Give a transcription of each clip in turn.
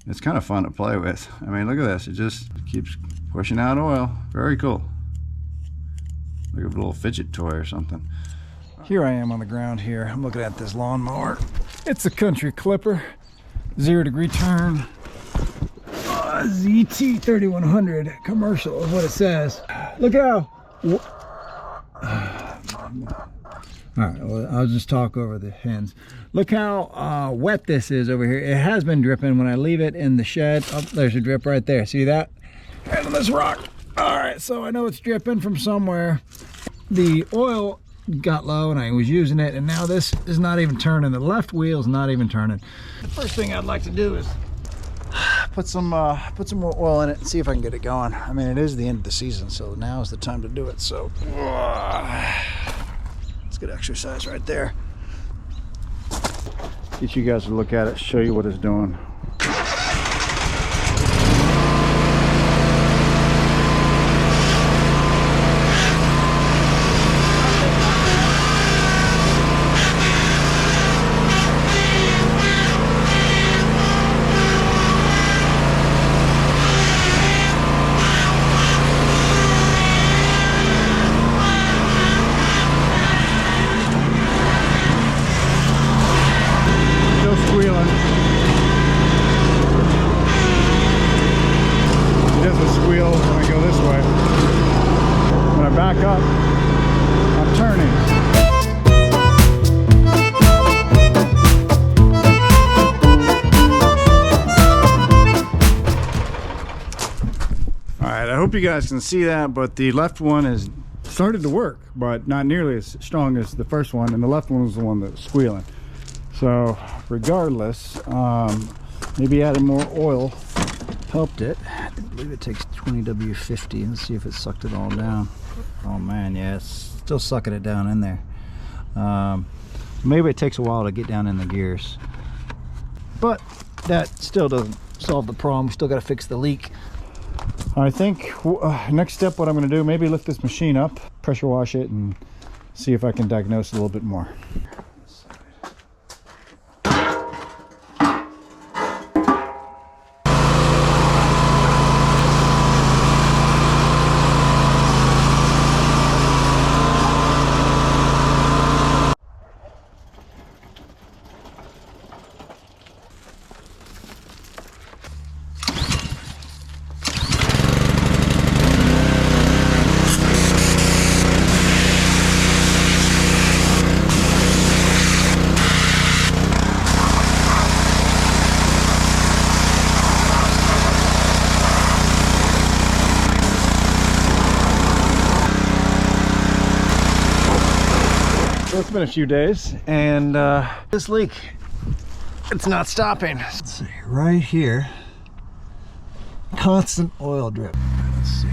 It's kind of fun to play with. I mean, look at this. It just keeps pushing out oil. Very cool. Like a little fidget toy or something. Here I am on the ground here. I'm looking at this lawnmower. It's a country clipper. 0 degree turn. ZT 3100 commercial is what it says. Look how... Alright, well, I'll just talk over the hens. Look how wet this is over here. It has been dripping when I leave it in the shed. Oh, there's a drip right there. See that? And on this rock. Alright, so I know it's dripping from somewhere. The oil got low and I was using it, and now this is not even turning. The left wheel is not even turning. The first thing I'd like to do is put some more oil in it and see if I can get it going. I mean, it is the end of the season, so now is the time to do it. So it's good exercise right there. Get you guys to look at it, show you what it's doing. Back up, I'm turning. All right, I hope you guys can see that, but the left one has started to work, but not nearly as strong as the first one, and the left one was the one that was squealing. So regardless, maybe adding more oil helped it. I believe it takes 20 W50. Let's see if it sucked it all down. Oh man, yeah, it's still sucking it down in there. Maybe it takes a while to get down in the gears, but that still doesn't solve the problem. We still got to fix the leak. I think next step, what I'm going to do, maybe lift this machine up, pressure wash it, and see if I can diagnose it a little bit more. So it's been a few days, and this leak, it's not stopping. Let's see, right here, constant oil drip. Let's see.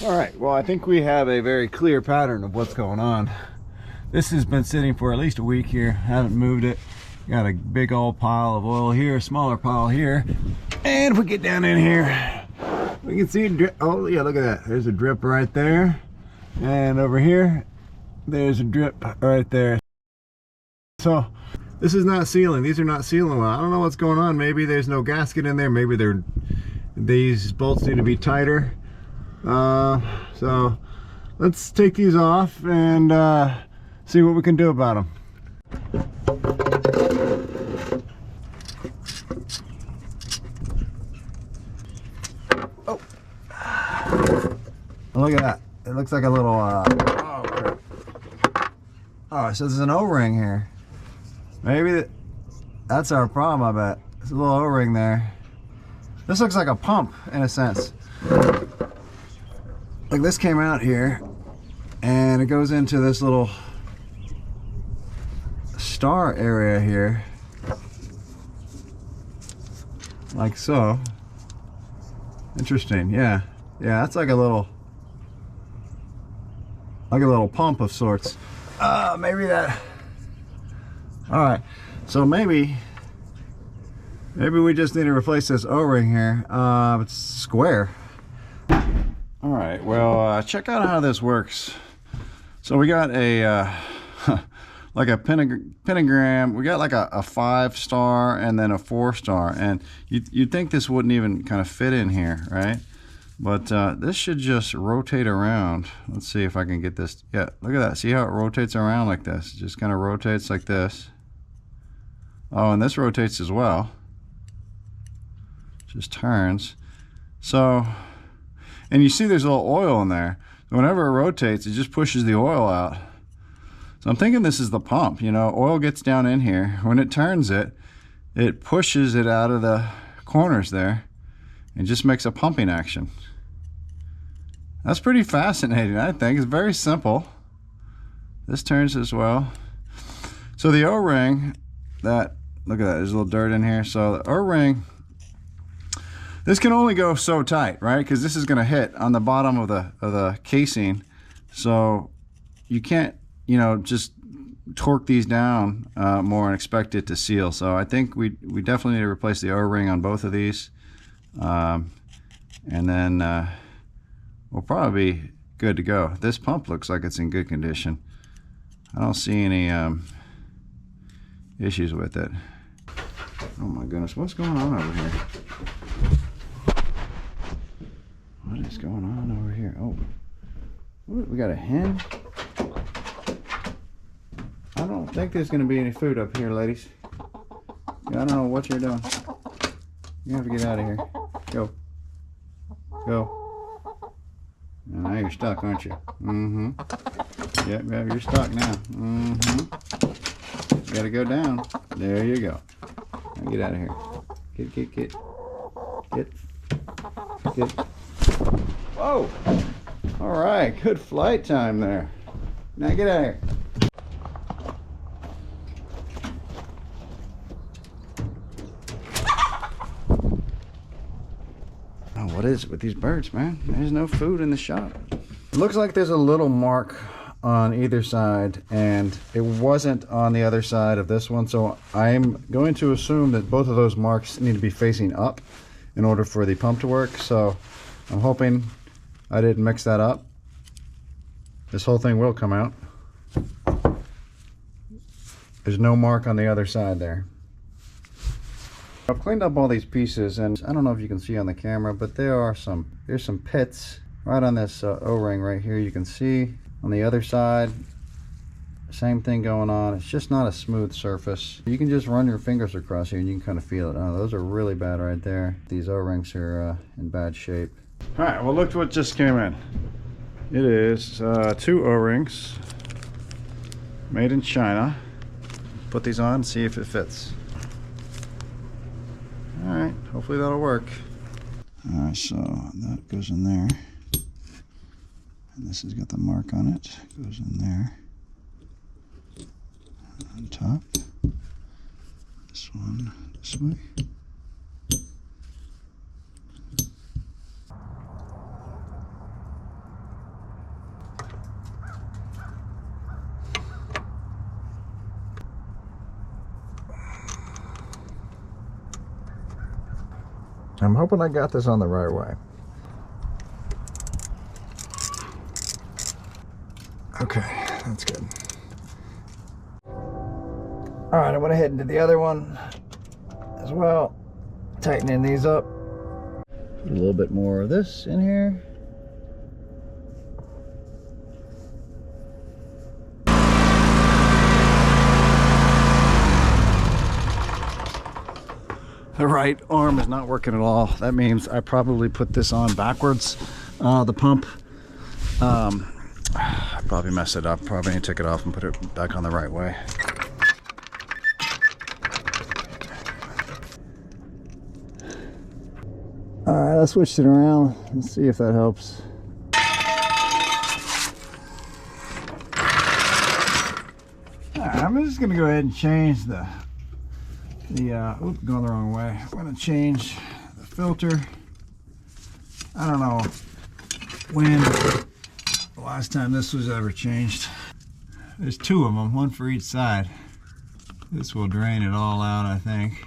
All right, well, I think we have a very clear pattern of what's going on. This has been sitting for at least a week here. Haven't moved it. Got a big old pile of oil here, a smaller pile here. And if we get down in here, we can see drip. Oh yeah, look at that. There's a drip right there. And over here, there's a drip right there. So this is not sealing. These are not sealing well. I don't know what's going on. Maybe there's no gasket in there. Maybe these bolts need to be tighter. So let's take these off and see what we can do about them. Oh, look at that. It looks like a little oh, so there's an O-ring here. Maybe that's our problem. I bet there's a little O-ring there. This looks like a pump in a sense. Like this came out here and it goes into this little star area here, like so. Interesting. Yeah, that's like a little pump of sorts. Maybe that. All right, so maybe Maybe we just need to replace this O-ring here. It's square. All right, well, check out how this works. So we got a like a pentagram. We got like a 5-star and then a 4-star, and you'd think this wouldn't even kind of fit in here, right? But this should just rotate around. Let's see if I can get this. Yeah, look at that. See how it rotates around like this? It just kind of rotates like this. Oh, and this rotates as well. Just turns. So, and you see there's a little oil in there. Whenever it rotates, it just pushes the oil out. So I'm thinking this is the pump. You know, oil gets down in here. When it turns it, it pushes it out of the corners there and just makes a pumping action. That's pretty fascinating, I think. It's very simple. This turns as well. So the O-ring, that, look at that, there's a little dirt in here. So the O-ring, this can only go so tight, right? Because this is going to hit on the bottom of the casing. So you can't, you know, just torque these down more and expect it to seal. So I think we definitely need to replace the O-ring on both of these. And then we'll probably be good to go. This pump looks like it's in good condition. I don't see any issues with it. Oh my goodness, what's going on over here? What is going on over here? Oh, we got a hen. I don't think there's going to be any food up here, ladies. I don't know what you're doing. You have to get out of here. Go. Go. Now you're stuck, aren't you? Mm-hmm. Yep, you're stuck now. Mm-hmm. You got to go down. There you go. Now get out of here. Get. Whoa! All right, good flight time there. Now get out of here. Oh, what is it with these birds, man? There's no food in the shop. It looks like there's a little mark on either side, and it wasn't on the other side of this one, so I'm going to assume that both of those marks need to be facing up in order for the pump to work. So I'm hoping I didn't mix that up. This whole thing will come out. There's no mark on the other side there. I've cleaned up all these pieces, and I don't know if you can see on the camera, but there's some pits right on this O-ring right here. You can see on the other side, same thing going on. It's just not a smooth surface. You can just run your fingers across here and you can kind of feel it. Oh, those are really bad right there. These O-rings are in bad shape. All right, well, look what just came in. It is 2 O-rings made in China. Put these on, see if it fits. All right, hopefully that'll work. All right, so that goes in there. And this has got the mark on it. Goes in there. On top. This one this way. I'm hoping I got this on the right way. Okay, that's good. All right, I went ahead and did the other one as well. Tightening these up. Put a little bit more of this in here. The right arm is not working at all. That means I probably put this on backwards. The pump, I probably messed it up. Probably need to take it off and put it back on the right way. All right, I switched it around. Let's see if that helps. All right, I'm just gonna go ahead and change the going the wrong way. I'm gonna change the filter. I don't know when the last time this was ever changed. There's 2 of them, one for each side. This will drain it all out, I think.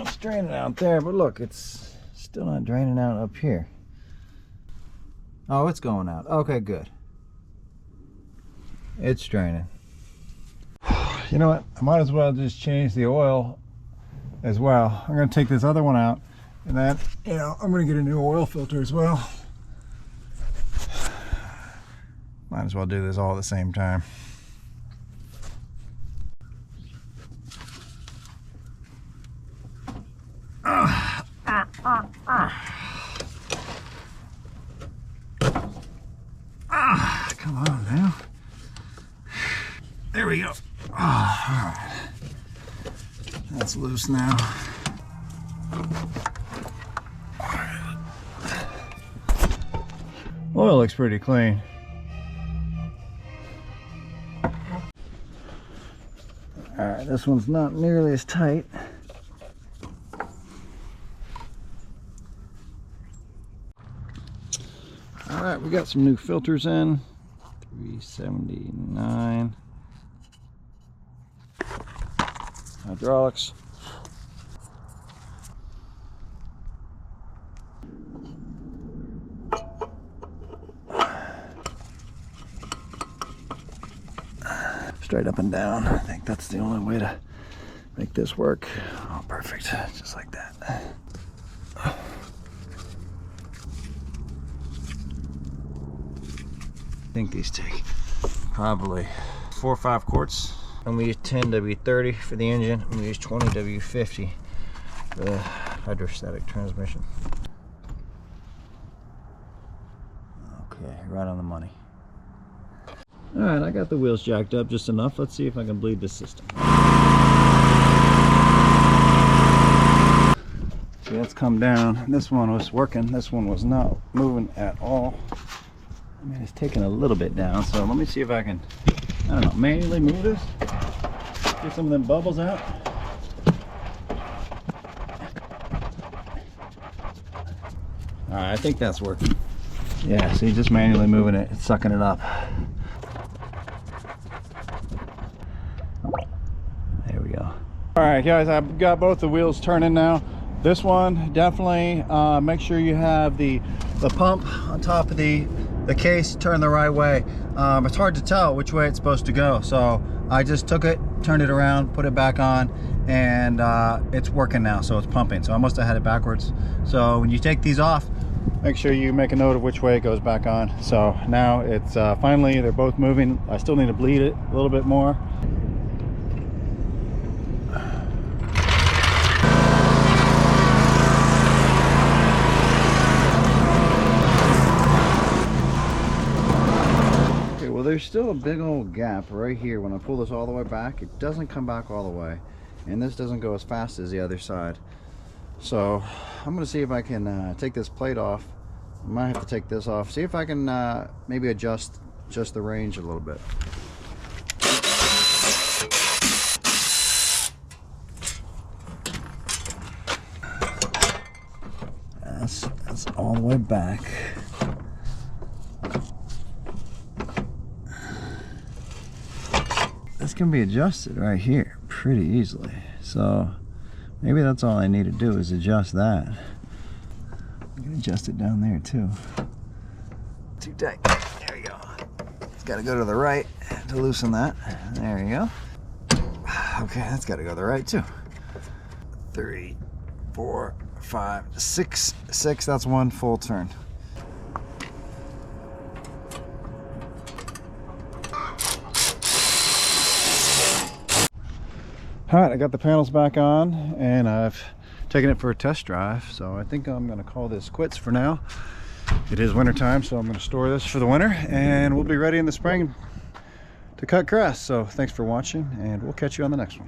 it's draining out there, but look, it's still not draining out up here. Oh, it's going out. Okay, good. It's draining. You know what? I might as well just change the oil as well. I'm going to take this other one out, and then, you know, I'm going to get a new oil filter as well. Might as well do this all at the same time. Come on now. There we go. All right. That's loose now. Oil looks pretty clean. All right, this one's not nearly as tight. All right, we got some new filters in. 379. Hydraulics. Straight up and down. I think that's the only way to make this work. Oh, perfect. Just like that. I think these take probably 4 or 5 quarts. And we use 10 W30 for the engine, and we use 20 W50 for the hydrostatic transmission. Okay, right on the money. All right, I got the wheels jacked up just enough. Let's see if I can bleed this system. See, that's come down. This one was working. This one was not moving at all. I mean, it's taking a little bit down, so let me see if I can, I don't know, manually move this. Get some of them bubbles out. All right, I think that's working. Yeah, see, just manually moving it, it's sucking it up. There we go. All right, guys, I've got both the wheels turning now. This one, definitely make sure you have the pump on top of the case turned the right way. It's hard to tell which way it's supposed to go, so I just took it, turned it around, put it back on, and it's working now, so it's pumping. So I must have had it backwards. So when you take these off, make sure you make a note of which way it goes back on. So now it's finally, they're both moving. I still need to bleed it a little bit more. Well, there's still a big old gap right here. When I pull this all the way back, it doesn't come back all the way, and this doesn't go as fast as the other side. So I'm going to see if I can take this plate off. I might have to take this off, see if I can maybe adjust the range a little bit. That's all the way back. This can be adjusted right here pretty easily, so maybe that's all I need to do is adjust that. I can adjust it down there too. Too tight. There we go. It's got to go to the right to loosen that. There you go. Okay, that's got to go to the right too. 3, 4, 5, 6. That's one full turn. All right, I got the panels back on, and I've taken it for a test drive, so I think I'm going to call this quits for now. It is winter time, so I'm going to store this for the winter, and we'll be ready in the spring to cut grass. So thanks for watching, and we'll catch you on the next one.